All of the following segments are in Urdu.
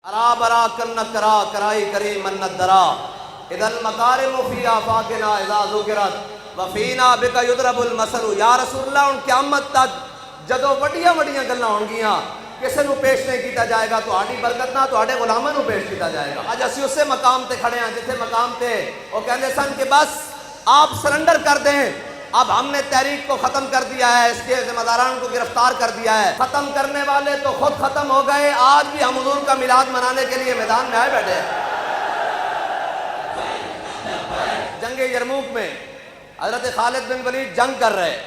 ارا برا کن کرا کرائی کری من درا اذا المکارم فی آفاقنا اذا ذکرت وفینا بک یضرب المثل یا رسول اللہ ان قیامت تک جدو وڈیاں وڈیاں گلاں ہون گیاں کسے نو پیش نہیں کیتا جائے گا تہاڈی برکت نہ تہاڈے غلاماں نو پیش کیتا جائے گا. اج اسی اسے مقام تے کھڑے ہیں جتھے مقام تے وہ کہندے سن کہ بس آپ سرنڈر کر دیں, اب ہم نے تحریک کو ختم کر دیا ہے, اس کے ذمہ داران کو گرفتار کر دیا ہے. ختم کرنے والے تو خود ختم ہو گئے, آج بھی ہم حضور کا میلاد منانے کے لیے میدان میں آئے بیٹھے ہیں. جنگ یرموک میں حضرت خالد بن ولید جنگ کر رہے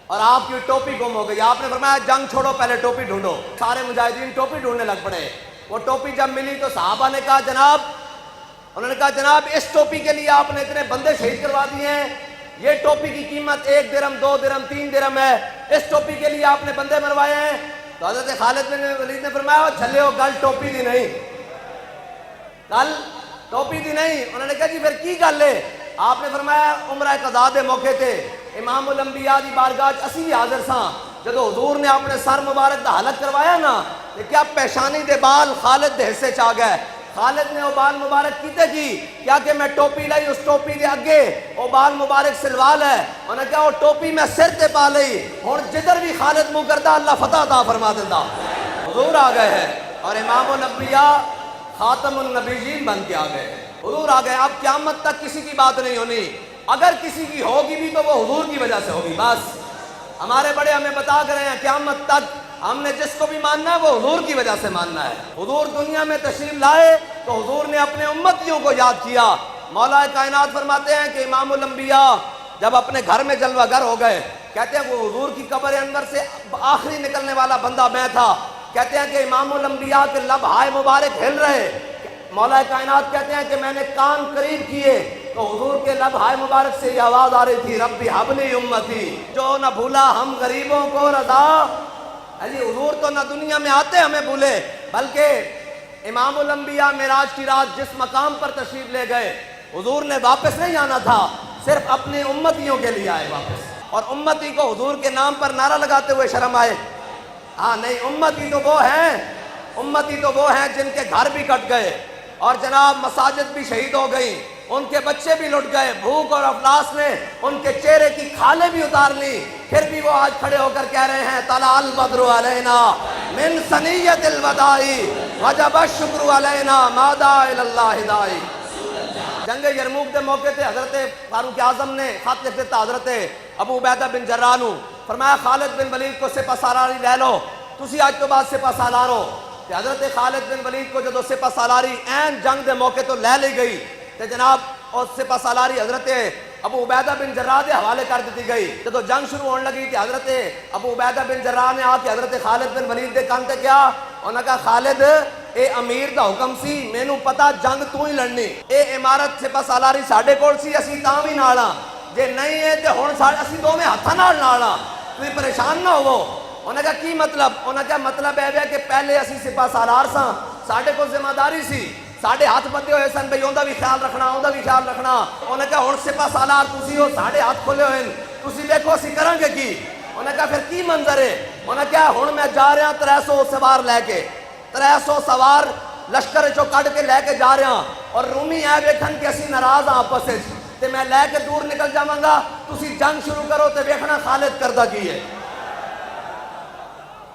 اور آپ کی ٹوپی گم ہو گئی. آپ نے فرمایا جنگ چھوڑو پہلے ٹوپی ڈھونڈو. سارے مجاہدین ٹوپی ڈھونڈنے لگ پڑے. وہ ٹوپی جب ملی تو صحابہ نے کہا جناب, انہوں نے کہا جناب اس ٹوپی کے لیے آپ نے اتنے بندے شہید کروا دیے ہیں, یہ ٹوپی کی قیمت 1 درہم 2 درہم 3 درہم ہے, اس ٹوپی کے لیے آپ نے بندے مروائے ہیں. تو حضرت خالد بن ولید نے فرمایا چھلے ہو گل ٹوپی دی نہیں, گل ٹوپی دی نہیں. انہوں نے کہا جی پھر کی گل ہے؟ آپ نے فرمایا عمرہ قضاء دے موقع تے امام الانبیاء دی بارگاہ اسی حاضر ساں, جدو حضور نے اپنے سر مبارک دا حلق کروایا نا کہ کیا پیشانی دے بال خالد دے حصے چاہ گئے. خالد نے وہ بال مبارک کیتے کی کیا کہ میں ٹوپی لائی, اس ٹوپی دے اگے وہ بال مبارک سلوال ہے. انہوں نے کہا وہ ٹوپی میں سر تے پا لئی, ہن جدھر بھی خالد منہ کرتا اللہ فتح عطا فرما دیتا. حضور آ گئے ہیں اور امام الانبیاء خاتم النبیین بن کے آ گئے. حضور آ گئے. اب قیامت تک کسی کی بات نہیں ہونی, اگر کسی کی ہوگی بھی تو وہ حضور کی وجہ سے ہوگی. بس ہمارے بڑے ہمیں بتا کر رہے ہیں قیامت تک ہم نے جس کو بھی ماننا ہے وہ حضور کی وجہ سے ماننا ہے. حضور دنیا میں تشریف لائے تو حضور نے اپنے امتیوں کو یاد کیا. مولا کائنات فرماتے ہیں کہ امام الانبیاء جب اپنے گھر میں جلوہ گر ہو گئے, کہتے ہیں وہ حضور کی قبر انور سے آخری نکلنے والا بندہ میں تھا. کہتے ہیں کہ امام الانبیاء کے لب ہائے مبارک ہل رہے. مولا کائنات کہتے ہیں کہ میں نے کان قریب کیے تو حضور کے لب ہائے مبارک سے یہ آواز آ رہی تھی ربی حبلی امتی, جو نہ بھولا ہم غریبوں کو رضا. جی حضور تو نہ دنیا میں آتے ہمیں بھولے, بلکہ امام الانبیاء معراج کی رات جس مقام پر تشریف لے گئے حضور نے واپس نہیں آنا تھا, صرف اپنے امتیوں کے لیے آئے واپس. اور امتی کو حضور کے نام پر نعرہ لگاتے ہوئے شرم آئے؟ ہاں نہیں, امتی تو وہ ہیں, امتی تو وہ ہیں جن کے گھر بھی کٹ گئے اور جناب مساجد بھی شہید ہو گئیں, ان کے بچے بھی لٹ گئے, بھوک اور افلاس نے ان کے چہرے کی کھالیں بھی اتار لی, پھر بھی وہ آج کھڑے ہو کر کہہ رہے ہیں طلع البدر علینا من ثنیۃ الوداع وجب الشکر علینا ما دعا الی اللہ داعی. جنگ یرموک کے موقع تے حضرت فاروق اعظم نے خط لکھ دیتا حضرت ابو عبیدہ بن جراح نو, فرمایا خالد بن ولید کو سپہ سالاری لے لو, تسی آج تو بعد سپہ سالار ہو. کہ حضرت خالد بن ولید کو جدو سپہ سالاری این جنگ دے موقع تو لے لی گئی تو جناب اور سپہ سالاری حضرت ابو عبیدہ بن جراح دے حوالے کر دیتی گئی. جدو جنگ شروع ہونے لگی تھی حضرت ابو عبیدہ بن جراح نے آ کے حضرت خالد بن ولید دے کان تے کیا, انہوں نے کہا خالد اے امیر دا حکم سی, مینوں پتا جنگ تو ہی لڑنی, اے عمارت سپہ سالاری ساڈے کول سی اسی تاں وی نال ہاں, جے نہیں ہے تے ہن اسی دوویں ہتھاں نال ہاں, تسی پریشان نہ ہوو. انہوں نے کہا کی مطلب؟ انہوں نے کہا مطلب ہے کہ پہلے اسی سپہ سالار ساں, ساڈے کو ذمہ داری سی, ساڈے ہاتھ بندے ہوئے سن بھئی اوندا بھی خیال رکھنا, اوندا بھی خیال رکھنا. انہوں نے کہا ہن سپہ سالار تسی ہو, ساڈے ہاتھ کھلے ہوئے, تسی دیکھو اسی کریں گے کی. انہوں نے کہا پھر کی منظر ہے؟ انہوں نے کہا ہن میں جا رہا 300 سوار لے کے, 300 سوار لشکر چو کڈ کے لے کے جا رہا, اور رومی اے ویکھن کہ اسی ناراض ہاں آپس وچ تے میں لے کے دور نکل جاواں گا, تسی جنگ شروع کرو تے ویکھنا خالد کردا کی ہے.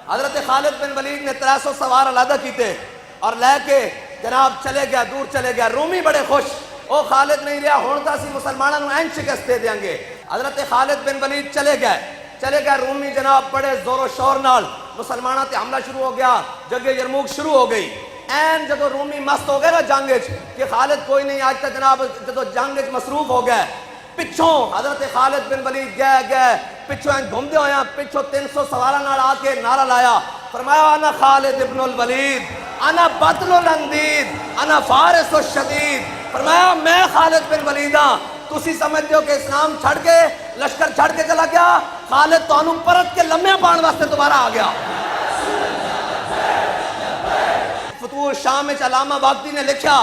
حضرت خالد بن ولید نے 300 سوار علیحدہ کیتے اور لے کے جناب چلے گیا, دور چلے گیا. رومی بڑے خوش, او خالد نہیں رہا, ہن تاں اسی مسلماناں نوں این شکست دے دیاں گے. حضرت خالد بن ولید چلے گئے. رومی جناب بڑے زور و شور نال مسلماناں تے حملہ شروع ہو گیا, جنگ یرموک شروع ہو گئی. این جدو رومی مست ہو گئے نا جنگ وچ کہ خالد کوئی نہیں آج تک جناب جدو جنگ وچ مصروف ہو گئے, پچھوں حضرت خالد بن ولید گئے پچھوں گھومدے ہویا, پچھوں 300 سواراں نال آ کے نعرہ لایا, فرمایا انا خالد ابن الولید انا بطل الاندید انا فارس الشدید. فرمایا میں خالد بن ولید ہاں, تسی سمجھتے ہو کہ اسلام چھڑ کے لشکر چھڑ کے چلا گیا, خالد تانوں پرت کے لمحے پان واسطے دوبارہ آ گیا. فتوح شام میں علامہ باقی نے لکھا,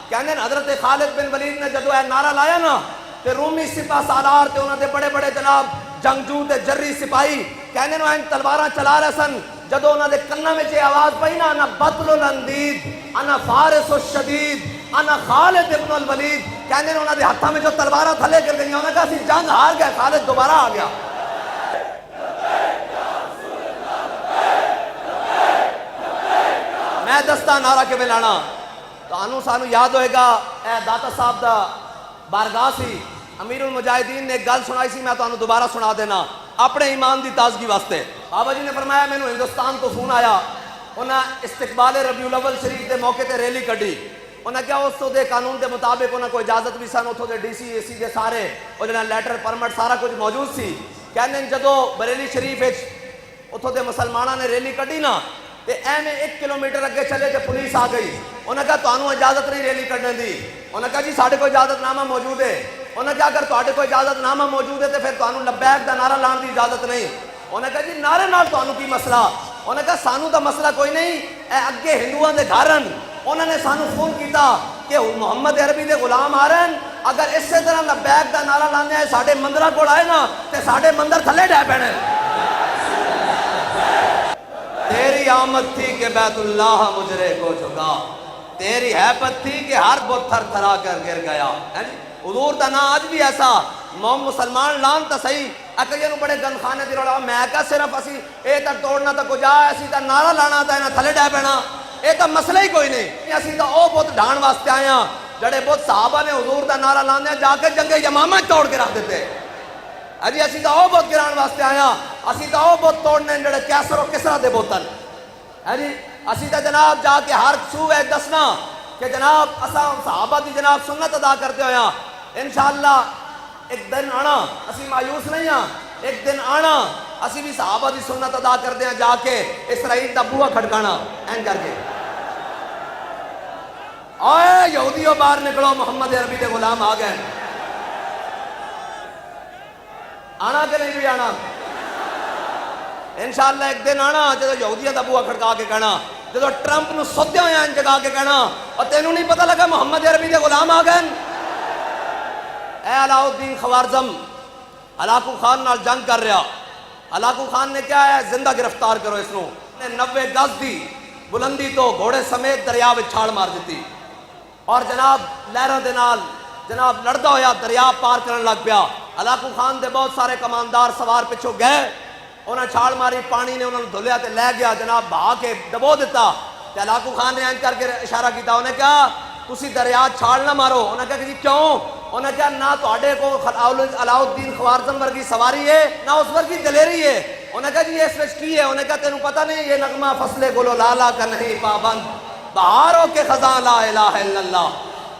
کہنے حضرت خالد بن ولید نے جدو اے نعرہ لایا نا تے رومی سپہ سالار تے انہاں دے بڑے بڑے جناب جنگجو تے جری سپاہی کہنے نو این تلواراں چلا رہے سن, جدو انہوں نے کنہ میں آواز پئی نا انا بطل الاندید انا فارس الشدید انا خالد ابن الولید کہنے انہوں نے ہاتھوں میں جو تلوارہ تھلے کر گئی انہوں نے کہا سی جنگ ہار گئے خالد دوبارہ آ گیا. میں دستہ نعرہ کے ملانا تو انو سانو یاد ہوئے گا اے داتا صاحب دا بارگاہ سی امیر المجاہدین نے ایک گل سنائی سی میں تو انو دوبارہ سنا دینا اپنے ایمان دی تازگی واسطے. بابا جی نے فرمایا میں نے ہندوستان تو فون آیا انہاں استقبال ربیع الاول شریف دے موقع تے ریلی کڈی انہاں کیا اس تو دے قانون دے مطابق انہاں کو اجازت بھی سن اتھوں دے ڈی سی اے سی دے سارے اور جنہاں لیٹر پرمٹ سارا کچھ موجود سی. کہنے جدو بریلی شریف اتھوں دے مسلمانہ نے ریلی کڈی نا تے ایویں 1 کلومیٹر اگے چلے تے پولیس آ گئی. انہاں کہا تانوں اجازت نہیں ریلی کڈنے دی. انہاں کہا جی ساڈے کو اجازت نامہ موجود ہے. انہاں کہا اگر تواڈے کو اجازت نامہ موجود ہے تے پھر تانوں لبیک دا نعرہ لان دی اجازت نہیں. انہاں کہا جی نعرے نال تانوں کی مسئلہ. انہاں کہا سانوں دا مسئلہ کوئی نہیں اے اگے ہندوؤں دے گھرن انہوں نے سانوں فون کیتا کہ محمد عربی دے غلام آ رہے ہیں اگر اس سے طرح لبیک دا نعرہ لانے آئے ساڈے مندرہ کو آئے نا تے ساڈے مندر تھلے ڈے پینے. تیری آمد تھی کہ بیت اللہ مجرے کو جھکا تیری حیبت تھی کہ ہر بت تھر تھرا کر گر گیا. حضور دا نا آج بھی ایسا مسلمان لان تا صحیح اکر یہ بڑے گن خانے دی روڑا میں کہا صرف اسی اے تا توڑنا تا کجا اسی تا نعرہ لانا تا اینا تھلے ڈے پینا اے تا مسئلہ ہی کوئی نہیں. اسی تا او بت ڈھان واسطے آیا جڑے بت صحابہ نے حضور دا نعرہ لانے جا کے جنگ یمامہ توڑ کے رکھ دیتے. اجی اسی تا او بت گران واسطے آیا اسی تا او بت توڑنے جڑے کیسر و کسرا دے بوتن. اجی اسی تا جناب جا کے ہر سو ہے دسنا کہ جناب اساں صحابہ دی جناب سنت ادا کرتے ہویا انشاءاللہ ایک دن آنا اسی مایوس نہیں ہاں ایک دن آنا اسی بھی صحابہ دی سنت ادا کرتے ہیں جا کے اسرائیل دا بوہا کھڑکانا این کر کے آئے یہودیوں باہر نکلو محمد عربی دے غلام آ گئے. آنا کہ نہیں بھی آنا انشاءاللہ ایک دن آنا جدو یہودیوں دا بوہا کھڑکا کے کہنا جدو ٹرمپ نو سدے ہوئے ہیں جگا کے کہنا اور تینوں نہیں پتہ لگا محمد عربی دے غلام آ گئے. اے علاؤ الدین خوارزم ہلاکو خان نال جنگ کر رہا. ہلاکو خان نے کیا ہے زندہ گرفتار کرو اس نو. 90 گز دی بلندی تو گھوڑے سمیت دریا وچ چھال مار دیتی اور جناب لہراں دے نال جناب لڑدا ہویا دریا پار کرن لگ پیا. ہلاکو خان دے بہت سارے کماندار سوار پچھو گئے انہاں چھال ماری پانی نے انہوں نے دھلیا تے لے گیا جناب بہا کے دبو دیتا. تے ہلاکو خان نے کر کے اشارہ کیتا انہیں کہا تسی دریا چھال نہ مارو. انہیں کہا کہ جی کیوں؟ انہیں کہا نہ تواڈے کو علاؤ الدین خوارزم ورگی سواری ہے نہ اس ورگی دلیری ہے. انہیں کہا جی اس وچ کی ہے؟ انہیں کہا تینوں پتہ نہیں یہ نغمہ فصل گلو لالا کا نہیں پابند بہاروں کے خزاں لا الہ الا اللہ.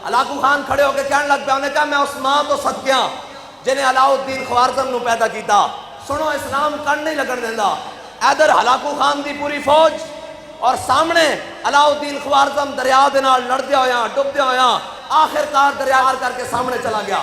ہلاکو خان کھڑے ہو کے کہنے لگ پیا انہیں کہا میں اس ماں تو صدقیاں جنہیں علاؤ الدین خوارزم نو پیدا کیتا سنو اسلام کن نہیں لگن دیندا. ادھر ہلاکو خان دی پوری فوج اور سامنے علاؤ الدین خوارزم دریا دے نال لڑدے ہویا ڈبدے ہویا آخر کار دریا پار کر کے سامنے چلا گیا.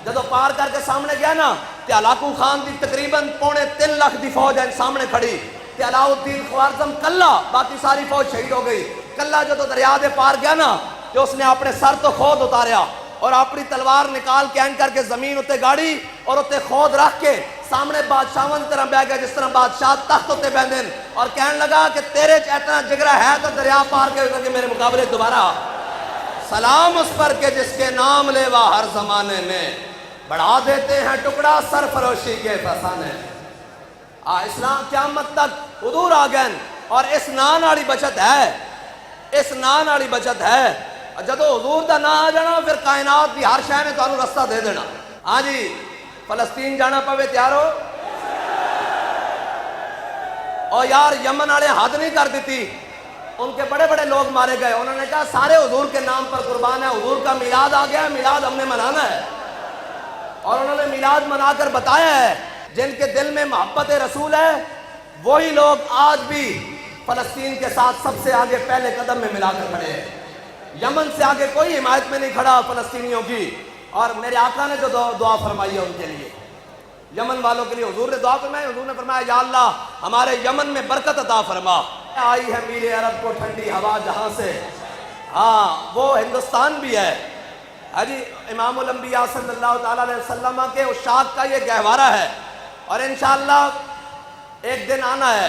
جدو پار کر کے سامنے گیا نا تے ہلاکو خان دی تقریباً 3.25 لاکھ دی فوج ہے سامنے کھڑی تے علاؤ الدین خوارزم کلا باقی ساری فوج شہید ہو گئی. کلا جدو دریا دے پار گیا نا تے اس نے اپنے سر تو خود اتاریا اور اپنی تلوار نکال کے این کر کے زمین اتے گاڑی اور اتے خود رکھ کے سامنے بادشاہوں کی طرح بیٹھ گیا جس طرح بادشاہ تخت ہوتے بیندن اور کہنے لگا کہ تیرے اتنا جگرا ہے تو دریا پار کے میرے مقابلے دوبارہ سلام اس پر کہ جس کے نام لیوا ہر زمانے میں بڑھا دیتے ہیں ٹکڑا سرفروشی کے فسانے. اسلام قیامت تک حضور آ گئے اور اس نان والی بچت ہے اس نان والی بچت ہے. جدو حضور دا نا آ جانا پھر کائنات دی ہر شے نے تانوں رستہ دے دینا. ہاں جی فلسطین جانا پوے تیار ہو اور یار یمن والے حد نہیں کر دیتی ان کے بڑے بڑے لوگ مارے گئے. انہوں نے کہا سارے حضور کے نام پر قربان ہے حضور کا میلاد آ گیا میلاد ہم نے منانا ہے. اور انہوں نے میلاد منا کر بتایا ہے جن کے دل میں محبت رسول ہے وہی لوگ آج بھی فلسطین کے ساتھ سب سے آگے پہلے قدم میں ملا کر کھڑے ہیں. یمن سے آگے کوئی حمایت میں نہیں کھڑا فلسطینیوں کی. اور میرے آقا نے جو دعا فرمائی ہے ان کے لیے یمن والوں کے لیے حضور نے دعا فرمائی. حضور نے فرمایا یا اللہ ہمارے یمن میں برکت عطا فرما. آئی ہے میرے عرب کو ٹھنڈی ہوا جہاں سے ہاں وہ ہندوستان بھی ہے. حجی امام الانبیاء صلی اللہ تعالیٰ علیہ وسلم کے اشاق کا یہ گہوارہ ہے اور انشاءاللہ ایک دن آنا ہے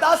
10